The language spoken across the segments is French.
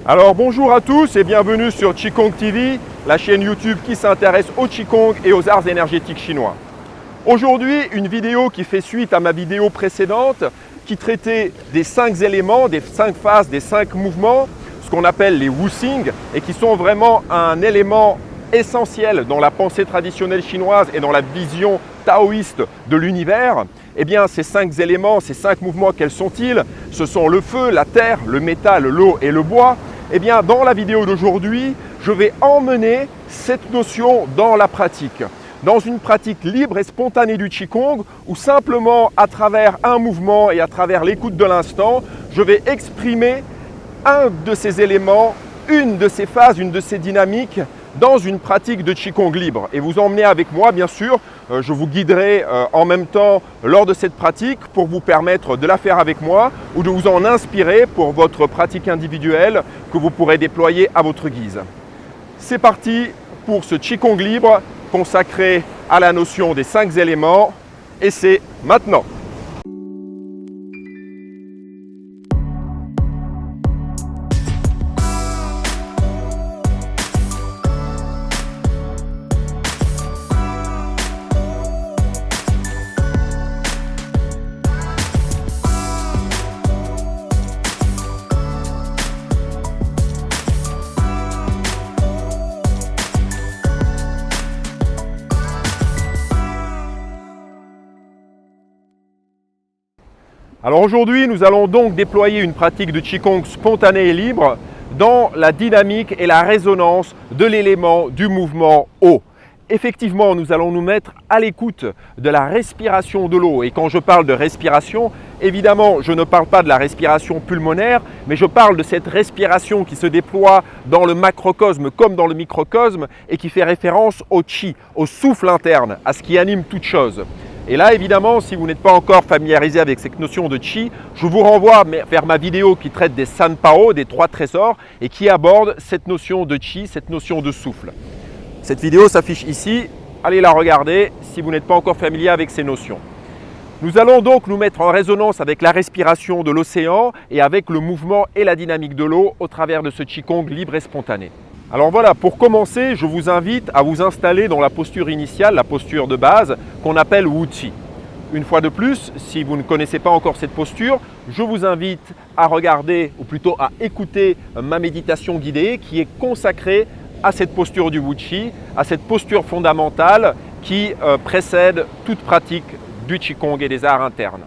Alors bonjour à tous et bienvenue sur Qigong TV, la chaîne YouTube qui s'intéresse au Qigong et aux arts énergétiques chinois. Aujourd'hui, une vidéo qui fait suite à ma vidéo précédente qui traitait des 5 éléments, des 5 phases, des 5 mouvements, ce qu'on appelle les Wuxing et qui sont vraiment un élément essentiel dans la pensée traditionnelle chinoise et dans la vision taoïste de l'univers. Eh bien, ces 5 éléments, ces 5 mouvements, quels sont-ils? Ce sont le feu, la terre, le métal, l'eau et le bois. Eh bien, dans la vidéo d'aujourd'hui, je vais emmener cette notion dans la pratique. Dans une pratique libre et spontanée du Qigong, où simplement à travers un mouvement et à travers l'écoute de l'instant, je vais exprimer un de ces éléments, une de ces phases, une de ces dynamiques dans une pratique de Qigong libre. Et vous emmenez avec moi, bien sûr, je vous guiderai en même temps lors de cette pratique pour vous permettre de la faire avec moi ou de vous en inspirer pour votre pratique individuelle que vous pourrez déployer à votre guise. C'est parti pour ce Qigong libre consacré à la notion des 5 éléments et c'est maintenant. Alors aujourd'hui, nous allons donc déployer une pratique de Qigong spontanée et libre dans la dynamique et la résonance de l'élément du mouvement eau. Effectivement, nous allons nous mettre à l'écoute de la respiration de l'eau. Et quand je parle de respiration, évidemment, je ne parle pas de la respiration pulmonaire, mais je parle de cette respiration qui se déploie dans le macrocosme comme dans le microcosme et qui fait référence au Qi, au souffle interne, à ce qui anime toute chose. Et là, évidemment, si vous n'êtes pas encore familiarisé avec cette notion de Qi, je vous renvoie vers ma vidéo qui traite des Sanpao, des 3 trésors, et qui aborde cette notion de Qi, cette notion de souffle. Cette vidéo s'affiche ici, allez la regarder si vous n'êtes pas encore familier avec ces notions. Nous allons donc nous mettre en résonance avec la respiration de l'océan et avec le mouvement et la dynamique de l'eau au travers de ce Qigong libre et spontané. Alors voilà, pour commencer, je vous invite à vous installer dans la posture initiale, la posture de base, qu'on appelle Wuqi. Une fois de plus, si vous ne connaissez pas encore cette posture, je vous invite à regarder, ou plutôt à écouter ma méditation guidée qui est consacrée à cette posture du Wuqi, à cette posture fondamentale qui précède toute pratique du Qigong et des arts internes.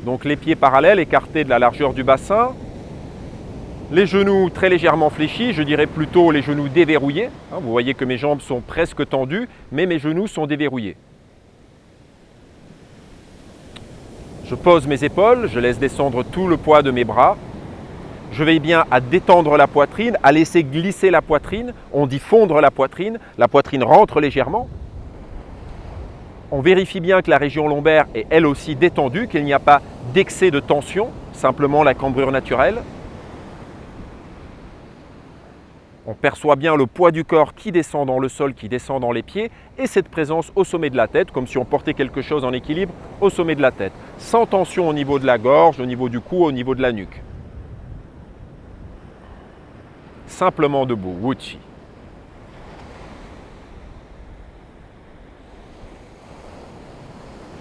Donc les pieds parallèles, écartés de la largeur du bassin. Les genoux très légèrement fléchis, je dirais plutôt les genoux déverrouillés. Vous voyez que mes jambes sont presque tendues, mais mes genoux sont déverrouillés. Je pose mes épaules, je laisse descendre tout le poids de mes bras. Je veille bien à détendre la poitrine, à laisser glisser la poitrine. On dit fondre la poitrine rentre légèrement. On vérifie bien que la région lombaire est elle aussi détendue, qu'il n'y a pas d'excès de tension, simplement la cambrure naturelle. On perçoit bien le poids du corps qui descend dans le sol, qui descend dans les pieds et cette présence au sommet de la tête, comme si on portait quelque chose en équilibre au sommet de la tête. Sans tension au niveau de la gorge, au niveau du cou, au niveau de la nuque. Simplement debout, Wuqi.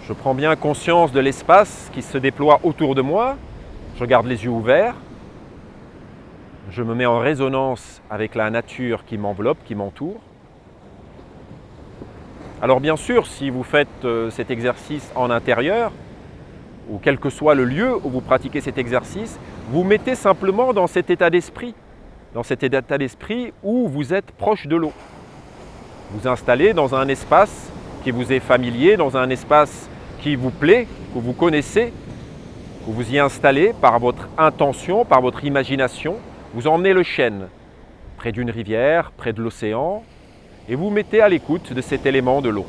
Je prends bien conscience de l'espace qui se déploie autour de moi. Je garde les yeux ouverts. Je me mets en résonance avec la nature qui m'enveloppe, qui m'entoure. Alors bien sûr, si vous faites cet exercice en intérieur, ou quel que soit le lieu où vous pratiquez cet exercice, vous mettez simplement dans cet état d'esprit où vous êtes proche de l'eau. Vous installez dans un espace qui vous est familier, dans un espace qui vous plaît, que vous connaissez, que vous y installez par votre intention, par votre imagination. Vous emmenez le chêne près d'une rivière, près de l'océan, et vous mettez à l'écoute de cet élément de l'eau.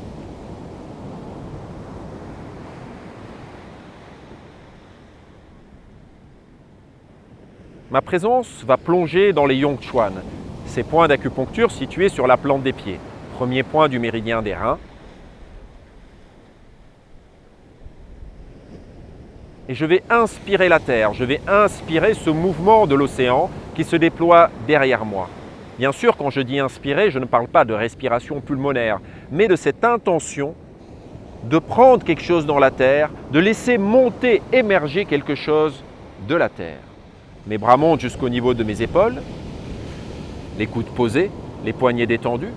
Ma présence va plonger dans les Yongquan, ces points d'acupuncture situés sur la plante des pieds. Premier point du méridien des reins. et je vais inspirer la terre, je vais inspirer ce mouvement de l'océan qui se déploie derrière moi. Bien sûr, quand je dis inspirer, je ne parle pas de respiration pulmonaire, mais de cette intention de prendre quelque chose dans la terre, de laisser monter, émerger quelque chose de la terre. Mes bras montent jusqu'au niveau de mes épaules, les coudes posés, les poignets détendus,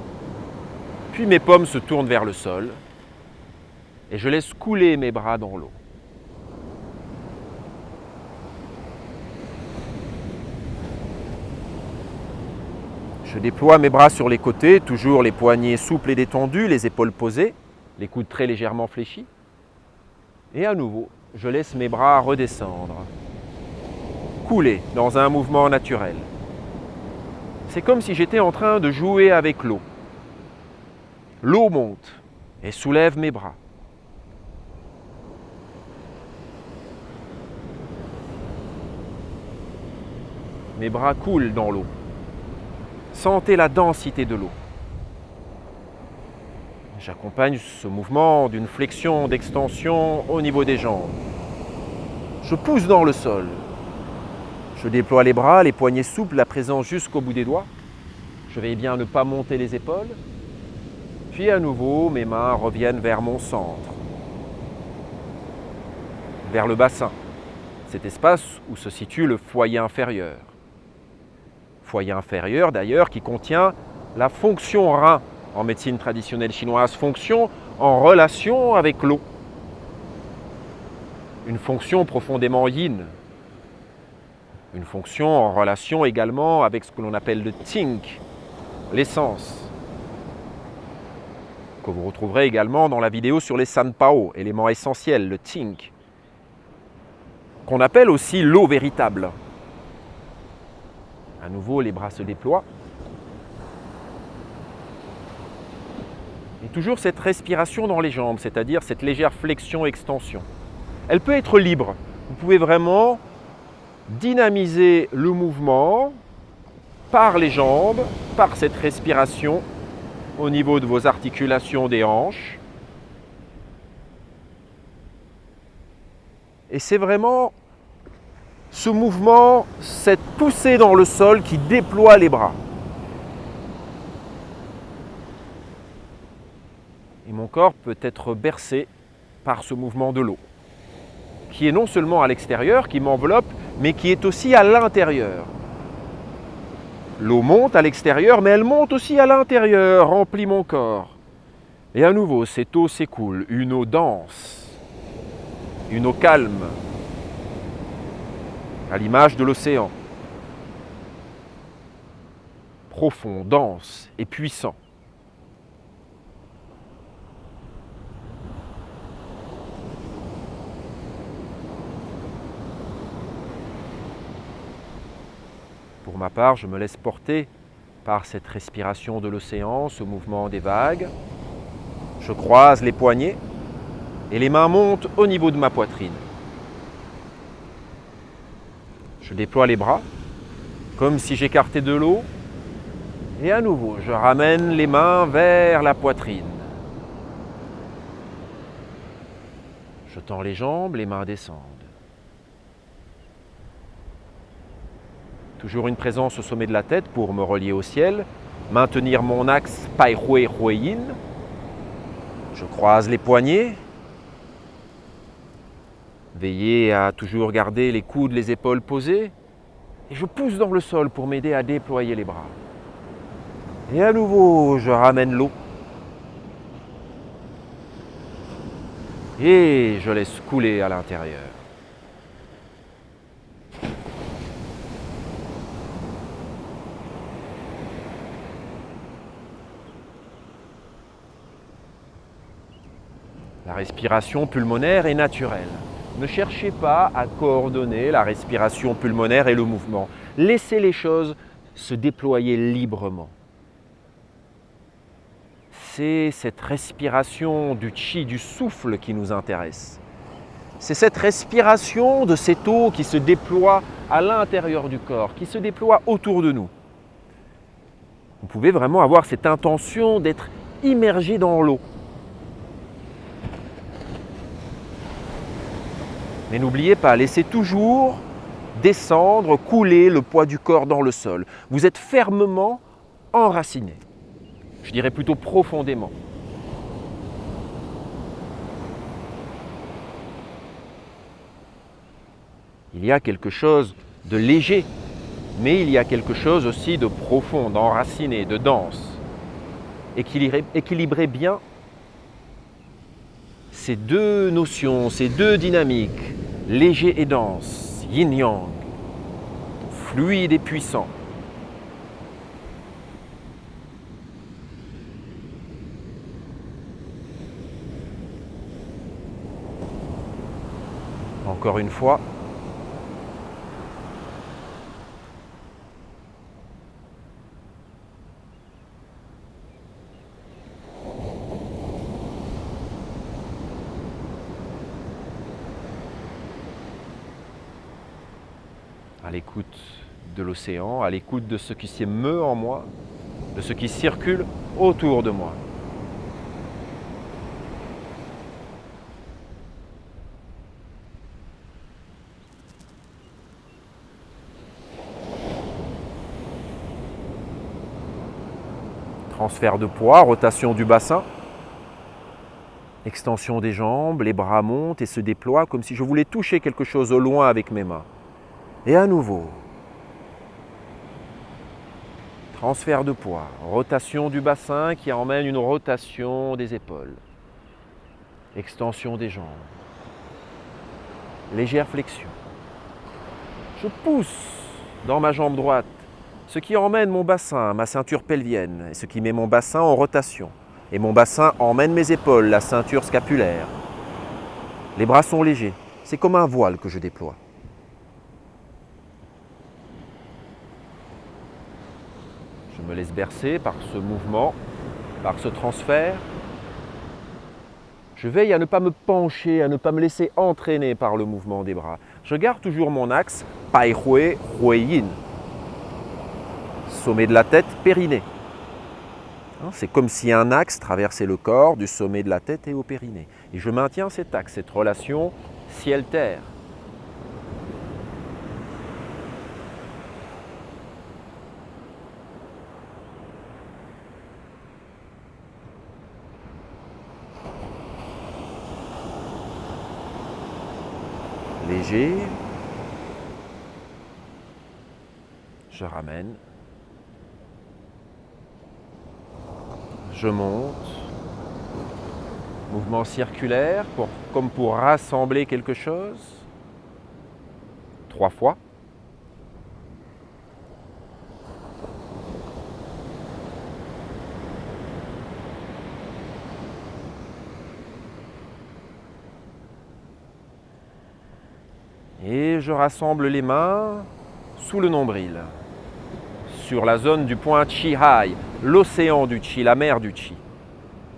puis mes paumes se tournent vers le sol et je laisse couler mes bras dans l'eau. Je déploie mes bras sur les côtés, toujours les poignets souples et détendus, les épaules posées, les coudes très légèrement fléchis. Et à nouveau, je laisse mes bras redescendre, couler dans un mouvement naturel. C'est comme si j'étais en train de jouer avec l'eau. L'eau monte et soulève mes bras. Mes bras coulent dans l'eau. Sentez la densité de l'eau. J'accompagne ce mouvement d'une flexion, d'extension au niveau des jambes. Je pousse dans le sol. Je déploie les bras, les poignets souples, la présence jusqu'au bout des doigts. Je veille bien à ne pas monter les épaules. Puis à nouveau, mes mains reviennent vers mon centre, vers le bassin, cet espace où se situe le foyer inférieur. Foyer inférieur d'ailleurs qui contient la fonction rein en médecine traditionnelle chinoise, fonction en relation avec l'eau. Une fonction profondément yin, une fonction en relation également avec ce que l'on appelle le Qing, l'essence, que vous retrouverez également dans la vidéo sur les Sanpao, éléments essentiels, le Qing, qu'on appelle aussi l'eau véritable. À nouveau, les bras se déploient. Et toujours cette respiration dans les jambes, c'est-à-dire cette légère flexion-extension. Elle peut être libre. Vous pouvez vraiment dynamiser le mouvement par les jambes, par cette respiration au niveau de vos articulations des hanches. Et c'est vraiment ce mouvement, cette poussée dans le sol qui déploie les bras. Et mon corps peut être bercé par ce mouvement de l'eau, qui est non seulement à l'extérieur, qui m'enveloppe, mais qui est aussi à l'intérieur. L'eau monte à l'extérieur, mais elle monte aussi à l'intérieur, remplit mon corps. Et à nouveau, cette eau s'écoule, une eau dense, une eau calme, à l'image de l'océan, profond, dense et puissant. Pour ma part, je me laisse porter par cette respiration de l'océan, ce mouvement des vagues. Je croise les poignets et les mains montent au niveau de ma poitrine. Je déploie les bras comme si j'écartais de l'eau et à nouveau, je ramène les mains vers la poitrine. Je tends les jambes, les mains descendent. Toujours une présence au sommet de la tête pour me relier au ciel, maintenir mon axe Pai Hui Hui Yin. Je croise les poignets. Veillez à toujours garder les coudes, les épaules posées. Et je pousse dans le sol pour m'aider à déployer les bras. Et à nouveau, je ramène l'eau. Et je laisse couler à l'intérieur. La respiration pulmonaire est naturelle. Ne cherchez pas à coordonner la respiration pulmonaire et le mouvement. Laissez les choses se déployer librement. C'est cette respiration du qi, du souffle qui nous intéresse. C'est cette respiration de cette eau qui se déploie à l'intérieur du corps, qui se déploie autour de nous. Vous pouvez vraiment avoir cette intention d'être immergé dans l'eau. Mais n'oubliez pas, laissez toujours descendre, couler le poids du corps dans le sol. Vous êtes fermement enraciné. Je dirais plutôt profondément. Il y a quelque chose de léger, mais il y a quelque chose aussi de profond, d'enraciné, de dense. Équilibrez bien ces deux notions, ces deux dynamiques, léger et dense, yin-yang, fluide et puissant. Encore une fois. À l'écoute de l'océan, à l'écoute de ce qui s'émeut en moi, de ce qui circule autour de moi. Transfert de poids, rotation du bassin, extension des jambes, les bras montent et se déploient comme si je voulais toucher quelque chose au loin avec mes mains. Et à nouveau, transfert de poids, rotation du bassin qui emmène une rotation des épaules, extension des jambes, légère flexion. Je pousse dans ma jambe droite, ce qui emmène mon bassin, ma ceinture pelvienne, et ce qui met mon bassin en rotation. Et mon bassin emmène mes épaules, la ceinture scapulaire. Les bras sont légers, c'est comme un voile que je déploie. Je me laisse bercer par ce mouvement, par ce transfert. Je veille à ne pas me pencher, à ne pas me laisser entraîner par le mouvement des bras. Je garde toujours mon axe, Pai Hui, Hui Yin. Sommet de la tête, périnée. C'est comme si un axe traversait le corps du sommet de la tête et au périnée. Et je maintiens cet axe, cette relation ciel-terre. Léger. Je ramène. Je monte. Mouvement circulaire, comme pour rassembler quelque chose. 3 fois. Et je rassemble les mains sous le nombril, sur la zone du point Chi-Hai, l'océan du Chi, la mer du Chi.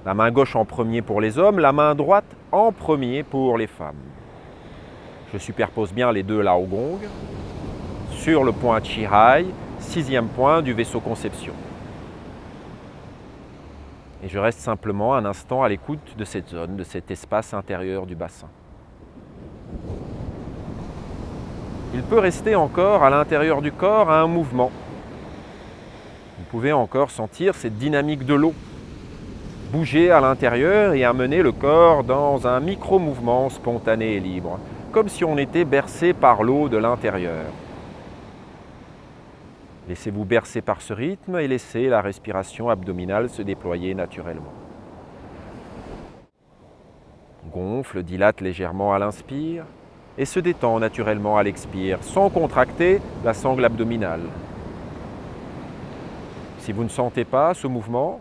La main gauche en premier pour les hommes, la main droite en premier pour les femmes. Je superpose bien les deux Lao Gong sur le point Chi-Hai, 6e point du vaisseau conception. Et je reste simplement un instant à l'écoute de cette zone, de cet espace intérieur du bassin. Il peut rester encore à l'intérieur du corps un mouvement. Vous pouvez encore sentir cette dynamique de l'eau, bouger à l'intérieur et amener le corps dans un micro-mouvement spontané et libre, comme si on était bercé par l'eau de l'intérieur. Laissez-vous bercer par ce rythme et laissez la respiration abdominale se déployer naturellement. Gonfle, dilate légèrement à l'inspire et se détend naturellement à l'expire, sans contracter la sangle abdominale. Si vous ne sentez pas ce mouvement,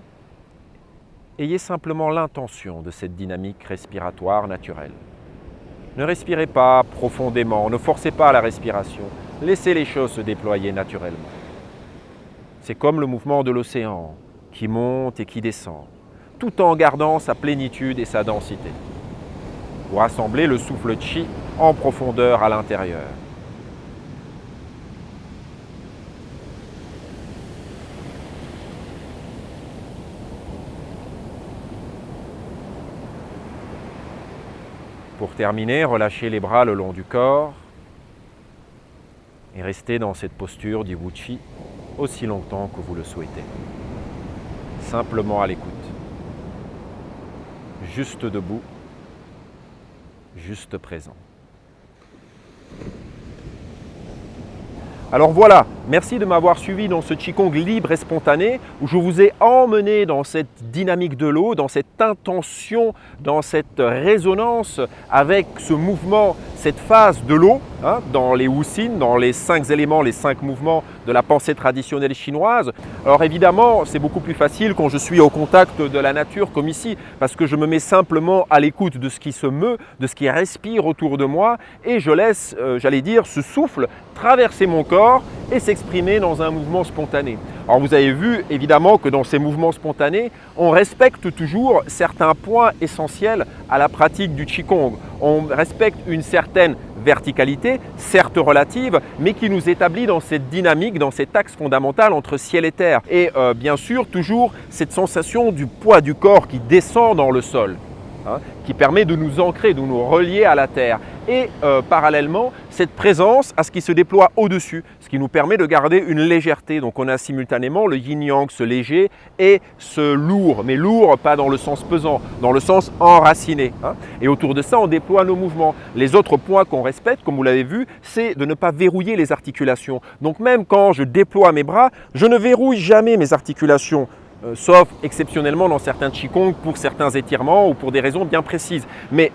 ayez simplement l'intention de cette dynamique respiratoire naturelle. Ne respirez pas profondément, ne forcez pas la respiration, laissez les choses se déployer naturellement. C'est comme le mouvement de l'océan qui monte et qui descend, tout en gardant sa plénitude et sa densité. Vous rassemblez le souffle Chi en profondeur à l'intérieur. Pour pour terminer, relâchez les bras le long du corps et restez dans cette posture du Wuqi aussi longtemps que vous le souhaitez. Simplement à l'écoute. Juste debout, juste présent. Alors voilà, merci de m'avoir suivi dans ce Qigong libre et spontané où je vous ai emmené dans cette dynamique de l'eau, dans cette intention, dans cette résonance avec ce mouvement, cette phase de l'eau, dans les Wuxin, dans les 5 éléments, les 5 mouvements de la pensée traditionnelle chinoise. Alors évidemment, c'est beaucoup plus facile quand je suis au contact de la nature comme ici, parce que je me mets simplement à l'écoute de ce qui se meut, de ce qui respire autour de moi, et je laisse, j'allais dire, ce souffle traverser mon corps et s'exprimer dans un mouvement spontané. Alors vous avez vu évidemment que dans ces mouvements spontanés, on respecte toujours certains points essentiels à la pratique du Qigong. On respecte une certaine verticalité, certes relative, mais qui nous établit dans cette dynamique, dans cet axe fondamental entre ciel et terre. Et bien sûr, toujours cette sensation du poids du corps qui descend dans le sol, qui permet de nous ancrer, de nous relier à la terre. Et parallèlement, cette présence à ce qui se déploie au-dessus, ce qui nous permet de garder une légèreté. Donc on a simultanément le yin-yang, ce léger, et ce lourd, mais lourd pas dans le sens pesant, dans le sens enraciné. Et autour de ça, on déploie nos mouvements. Les autres points qu'on respecte, comme vous l'avez vu, c'est de ne pas verrouiller les articulations. Donc même quand je déploie mes bras, je ne verrouille jamais mes articulations. Sauf exceptionnellement dans certains Qigong pour certains étirements ou pour des raisons bien précises. Mais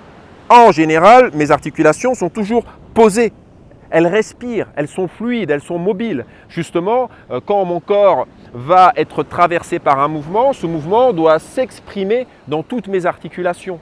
en général, mes articulations sont toujours posées. Elles respirent, elles sont fluides, elles sont mobiles. Justement, quand mon corps va être traversé par un mouvement, ce mouvement doit s'exprimer dans toutes mes articulations.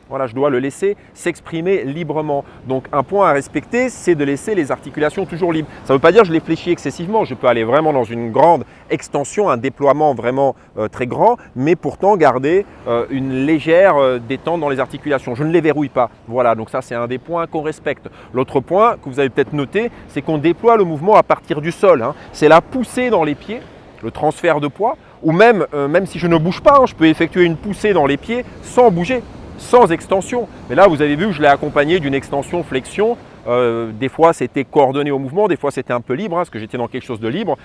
Voilà, je dois le laisser s'exprimer librement. Donc un point à respecter, c'est de laisser les articulations toujours libres. Ça ne veut pas dire que je les fléchis excessivement, je peux aller vraiment dans une grande extension, un déploiement vraiment très grand, mais pourtant garder une légère détente dans les articulations. Je ne les verrouille pas. Voilà, donc ça c'est un des points qu'on respecte. L'autre point que vous avez peut-être noté, c'est qu'on déploie le mouvement à partir du sol. C'est la poussée dans les pieds, le transfert de poids, ou même si je ne bouge pas, je peux effectuer une poussée dans les pieds sans bouger, sans extension. Mais là, vous avez vu que je l'ai accompagné d'une extension-flexion. Des fois, c'était coordonné au mouvement, des fois, c'était un peu libre, parce que j'étais dans quelque chose de libre.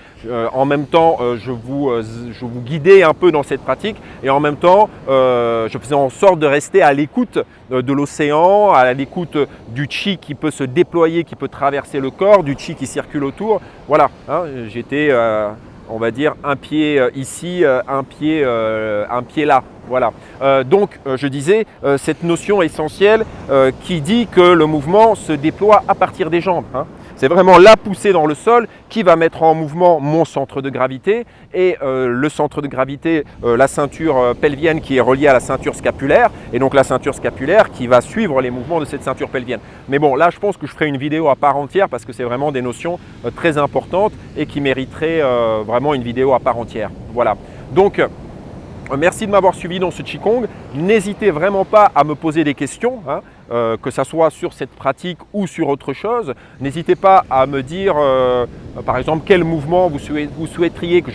En même temps, je vous guidais un peu dans cette pratique et en même temps, je faisais en sorte de rester à l'écoute de l'océan, à l'écoute du Qi qui peut se déployer, qui peut traverser le corps, du Qi qui circule autour. Voilà, j'étais, on va dire, un pied ici, un pied là. Voilà. Donc, je disais, cette notion essentielle qui dit que le mouvement se déploie à partir des jambes. C'est vraiment la poussée dans le sol qui va mettre en mouvement mon centre de gravité et le centre de gravité, la ceinture pelvienne qui est reliée à la ceinture scapulaire et donc la ceinture scapulaire qui va suivre les mouvements de cette ceinture pelvienne. Mais bon, là, je pense que je ferai une vidéo à part entière parce que c'est vraiment des notions très importantes et qui mériteraient vraiment une vidéo à part entière. Voilà. Donc, merci de m'avoir suivi dans ce Qigong. N'hésitez vraiment pas à me poser des questions, que ce soit sur cette pratique ou sur autre chose. N'hésitez pas à me dire, par exemple, quel mouvement vous souhaiteriez que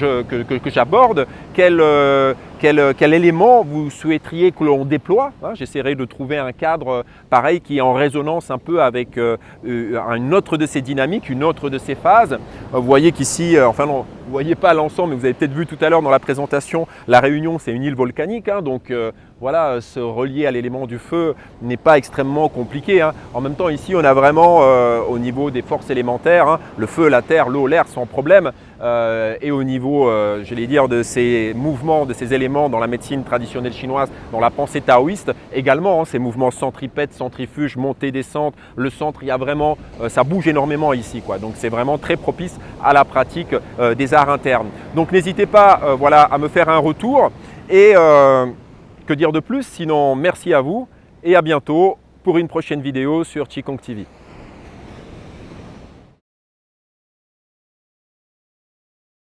j'aborde, quel élément vous souhaiteriez que l'on déploie. J'essaierai de trouver un cadre pareil qui est en résonance un peu avec une autre de ces dynamiques, une autre de ces phases. Vous voyez qu'ici, enfin non, vous ne voyez pas l'ensemble, mais vous avez peut-être vu tout à l'heure dans la présentation, la Réunion, c'est une île volcanique. Donc voilà, se relier à l'élément du feu n'est pas extrêmement compliqué. En même temps, ici, on a vraiment, au niveau des forces élémentaires, le feu, la terre, l'eau, l'air sans problème. Et au niveau, j'allais dire, de ces mouvements, de ces éléments dans la médecine traditionnelle chinoise, dans la pensée taoïste, également, ces mouvements centripètes, centrifuges, montée, descente, le centre, il y a vraiment, ça bouge énormément ici, quoi. Donc c'est vraiment très propice à la pratique des arts internes. Donc n'hésitez pas voilà, à me faire un retour et que dire de plus, sinon merci à vous et à bientôt pour une prochaine vidéo sur Qigong TV.